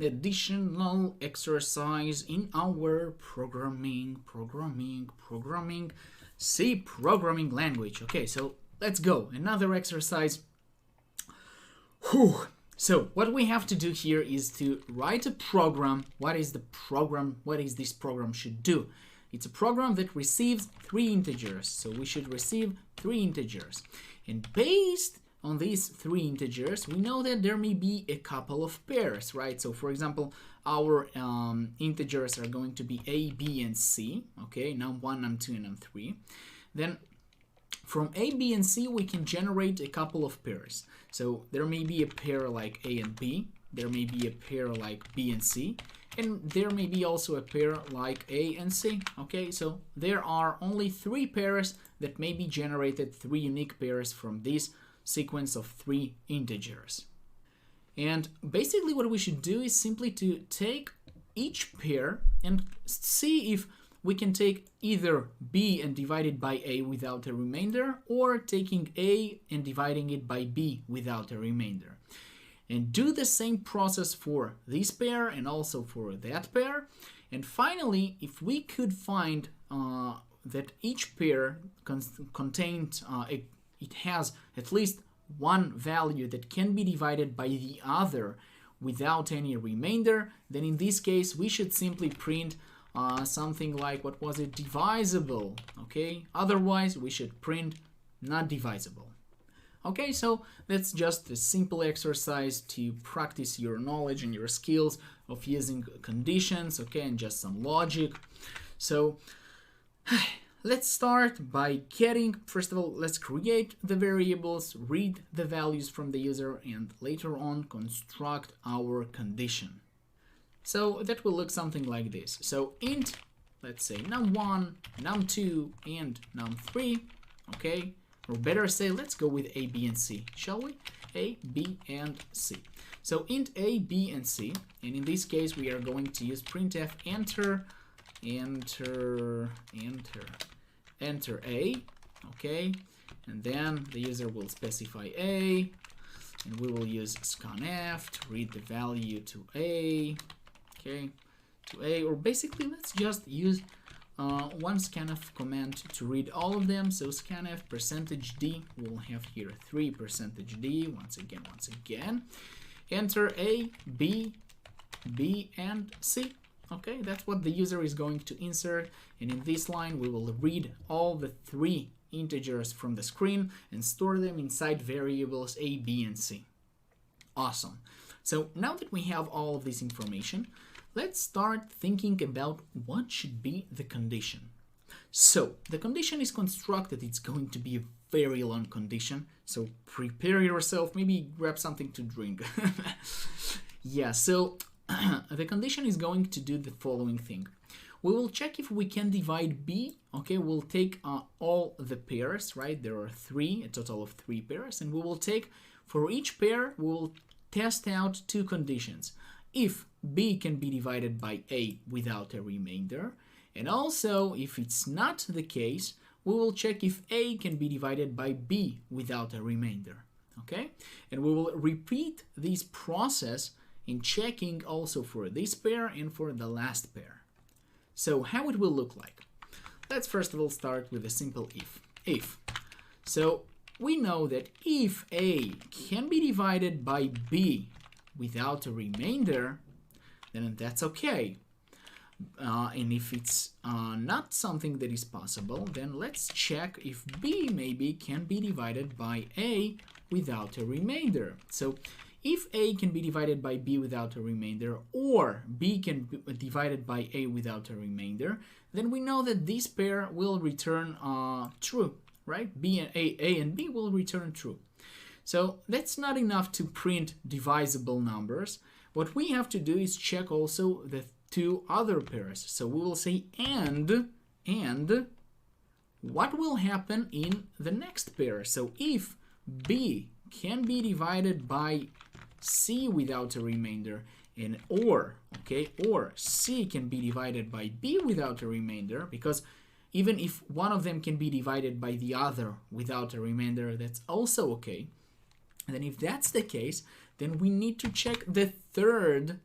Additional exercise in our programming C programming language. Okay, so let's go. Another exercise. So what we have to do here is to write a program. What is the program? What is this program should do? It's a program that receives 3 integers. So we should receive 3 integers. And based on these 3 integers, we know that there may be a couple of pairs, right? So for example, our integers are going to be A, B, and C, okay? Num1, num2, and num3. Then from A, B, and C, we can generate a couple of pairs. So there may be a pair like A and B, there may be a pair like B and C, and there may be also a pair like A and C, okay? So there are only 3 pairs that may be generated, 3 unique pairs from this sequence of 3 integers. And basically what we should do is simply to take each pair and see if we can take either B and divide it by A without a remainder, or taking A and dividing it by B without a remainder. And do the same process for this pair and also for that pair. And finally, if we could find that each pair contained it has at least one value that can be divided by the other without any remainder, then in this case we should simply print something like, what was it, divisible, okay? Otherwise we should print not divisible. Okay, so that's just a simple exercise to practice your knowledge and your skills of using conditions, okay, and just some logic. So let's start by first of all, let's create the variables, read the values from the user, and later on construct our condition. So that will look something like this. So int, let's say num1, num2, and num3, okay? Or better say, let's go with A, B, and C, shall we? A, B, and C. So int A, B, and C, and in this case we are going to use printf enter A, okay? And then the user will specify A, and we will use scanf to read the value to A, okay? To A, or basically let's just use one scanf command to read all of them. So scanf %d, we'll have here 3 %d, once again, enter A, B, and C. Okay, that's what the user is going to insert, and in this line we will read all the 3 integers from the screen and store them inside variables A, B, and C. Awesome. So now that we have all of this information, let's start thinking about what should be the condition. So the condition is constructed. It's going to be a very long condition, so prepare yourself, maybe grab something to drink. Yeah, so the condition is going to do the following thing. We will check if we can divide B, okay? We'll take all the pairs, right? There are 3, a total of 3 pairs, and we will take, for each pair, we will test out 2 conditions. If B can be divided by A without a remainder, and also if it's not the case, we will check if A can be divided by B without a remainder, okay? And we will repeat this process in checking also for this pair and for the last pair. So how it will look like? Let's first of all start with a simple if. So we know that if A can be divided by B without a remainder, then that's okay. And if it's not something that is possible, then let's check if B maybe can be divided by A without a remainder. So if A can be divided by B without a remainder, or B can be divided by A without a remainder, then we know that this pair will return true, right? A and B will return true. So that's not enough to print divisible numbers. What we have to do is check also the 2 other pairs. So we will say and what will happen in the next pair. So if B can be divided by C without a remainder, and or C can be divided by B without a remainder, because even if one of them can be divided by the other without a remainder, that's also okay. And then if that's the case, then we need to check the third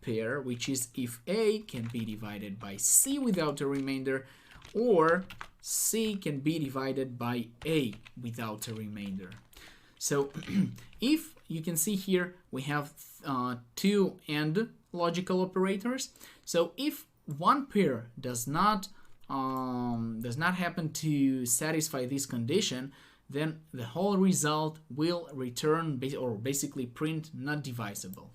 pair, which is if A can be divided by C without a remainder, or C can be divided by A without a remainder. So if you can see here, we have two AND logical operators. So if one pair does not happen to satisfy this condition, then the whole result will return or basically print not divisible.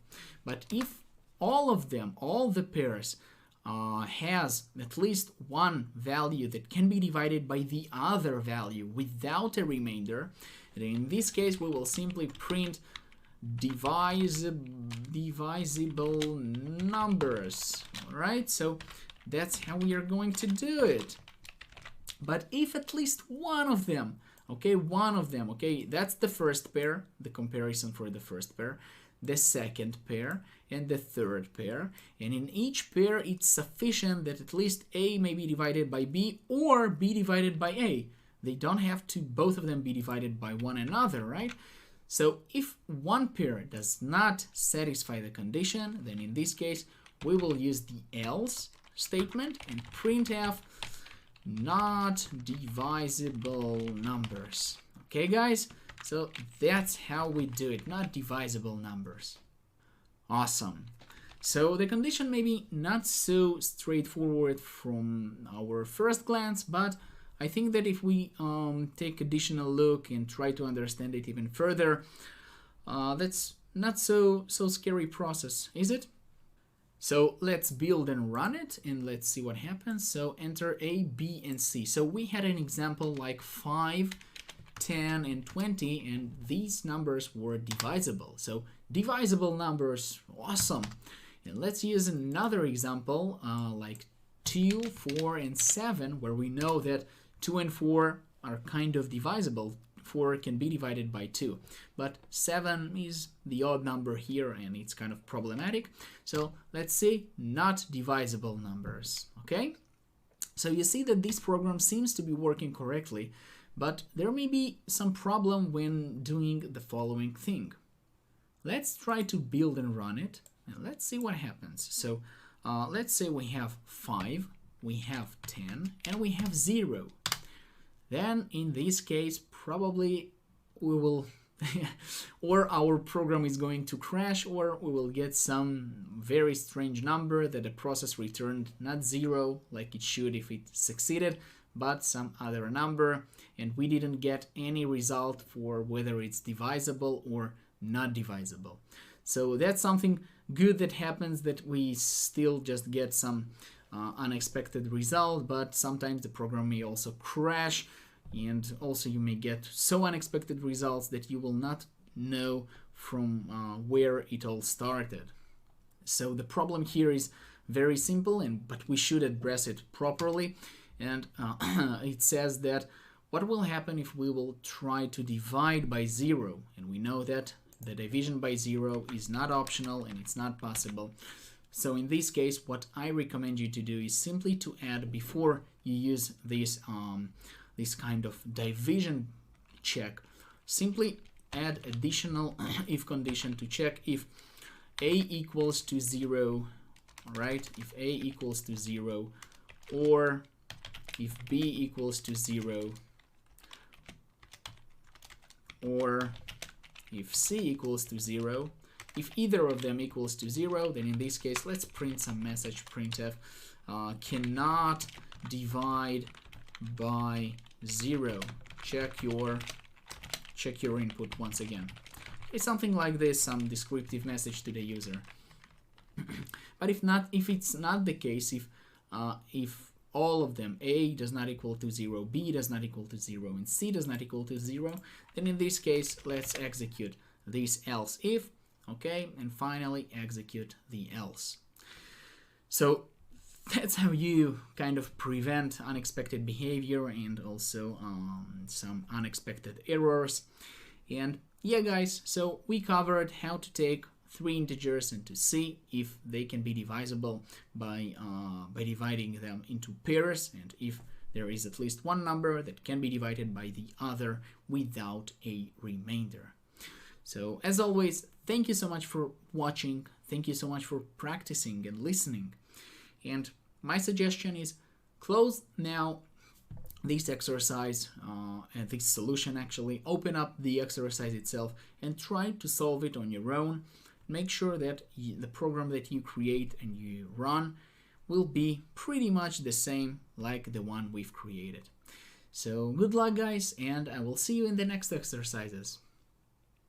But if all of them, all the pairs, has at least one value that can be divided by the other value without a remainder, then in this case we will simply print divisible numbers. All right, so that's how we are going to do it. But if at least one of them, okay, that's the first pair, the comparison for the first pair, the second pair, and the third pair, and in each pair it's sufficient that at least A may be divided by B or B divided by A. They don't have to both of them be divided by one another, right? So if one pair does not satisfy the condition, then in this case we will use the else statement and printf not divisible numbers. Okay, guys? So that's how we do it, not divisible numbers. Awesome. So the condition may be not so straightforward from our first glance, but I think that if we take additional look and try to understand it even further, that's not so scary process, is it? So let's build and run it, and let's see what happens. So enter A, B, and C. So we had an example like 5, 10, and 20, and these numbers were divisible. So divisible numbers, awesome. And let's use another example like 2, 4, and 7, where we know that 2 and 4 are kind of divisible. 4 can be divided by 2, but 7 is the odd number here and it's kind of problematic. So let's say not divisible numbers, okay? So you see that this program seems to be working correctly, but there may be some problem when doing the following thing. Let's try to build and run it, and let's see what happens. So let's say we have 5, we have 10, and we have 0. Then in this case, probably we will, or our program is going to crash, or we will get some very strange number that the process returned not 0 like it should if it succeeded, but some other number, and we didn't get any result for whether it's divisible or not divisible. So that's something good that happens, that we still just get some unexpected result, but sometimes the program may also crash, and also you may get so unexpected results that you will not know from where it all started. So the problem here is very simple, but we should address it properly. And it says that what will happen if we will try to divide by 0, and we know that the division by 0 is not optional and it's not possible. So in this case, what I recommend you to do is simply to add, before you use this this kind of division check, simply add additional if condition to check if A equals to 0, right? If A equals to 0, or if B equals to 0, or if C equals to 0. If either of them equals to 0, then in this case, let's print some message, printf cannot divide by 0. Check your input once again. It's something like this, some descriptive message to the user. But if it's not the case, if all of them, A does not equal to 0, B does not equal to 0, and C does not equal to 0, then in this case, let's execute this else if, okay, and finally execute the else. So that's how you kind of prevent unexpected behavior and also some unexpected errors. And yeah, guys, so we covered how to take 3 integers and to see if they can be divisible by dividing them into pairs, and if there is at least one number that can be divided by the other without a remainder. So as always, thank you so much for watching. Thank you so much for practicing and listening. And my suggestion is close now this exercise and this solution actually. Open up the exercise itself and try to solve it on your own. Make sure that the program that you create and you run will be pretty much the same like the one we've created. So good luck guys, and I will see you in the next exercises.